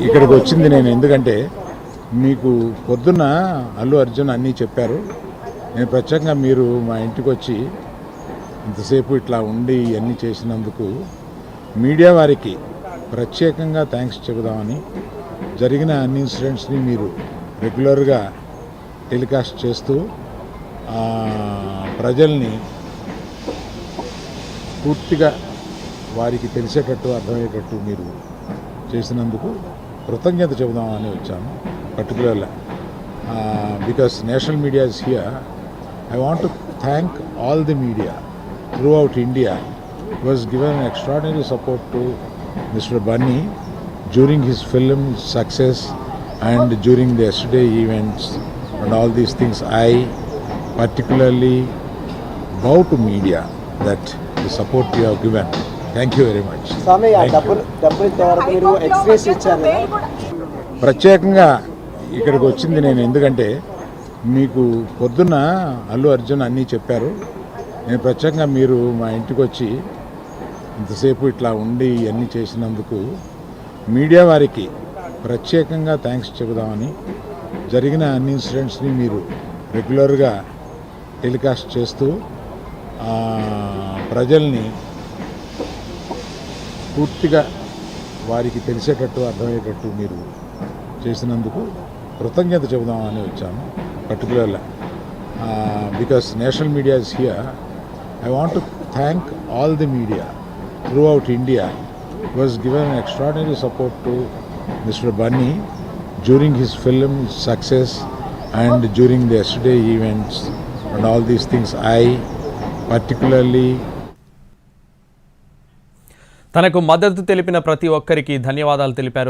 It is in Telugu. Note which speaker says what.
Speaker 1: ఇక్కడికి వచ్చింది నేను ఎందుకంటే మీకు పొద్దున్న అల్లు అర్జున్ అన్నీ చెప్పారు. నేను ప్రత్యేకంగా మీరు మా ఇంటికి వచ్చి ఇంతసేపు ఇట్లా ఉండి ఇవన్నీ చేసినందుకు మీడియా వారికి ప్రత్యేకంగా థ్యాంక్స్ చెబుదామని, జరిగిన అన్ని ఇన్సిడెంట్స్ని మీరు రెగ్యులర్గా టెలికాస్ట్ చేస్తూ ప్రజల్ని పూర్తిగా వారికి తెలిసేటట్టు అర్థమయ్యేటట్టు మీరు చేసినందుకు కృతజ్ఞత చెబుదామని వచ్చాను. పర్టికులర్గా because national media is here. I want to thank all the media throughout India who has given extraordinary support to Mr. Bunny during his film success and during the yesterday events and all these things. I particularly bow to media that the support you have given. Thank you very much. ప్రత్యేకంగా ఇక్కడికి వచ్చింది నేను ఎందుకంటే మీకు పొద్దున్న అల్లు అర్జున్ అన్నీ చెప్పారు. నేను ప్రత్యేకంగా మీరు మా ఇంటికి వచ్చి ఇంతసేపు ఇట్లా ఉండి ఇవన్నీ చేసినందుకు మీడియా వారికి ప్రత్యేకంగా థ్యాంక్స్ చెబుదామని, జరిగిన అన్ని ఇన్సిడెంట్స్ని మీరు రెగ్యులర్గా టెలికాస్ట్ చేస్తూ ప్రజల్ని పూర్తిగా వారికి తెలిసేటట్టు అర్థమయ్యేటట్టు మీరు చేసినందుకు కృతజ్ఞత చెబుదామని వచ్చాను. పర్టికులర్గా because national media is here. I want to thank all the media throughout India who has given extraordinary support to Mr. Bunny during his film success and during the yesterday events and all these things. I particularly
Speaker 2: తనకు మద్దతు తెలిపిన ప్రతి ఒక్కరికి ధన్యవాదాలు తెలిపారు.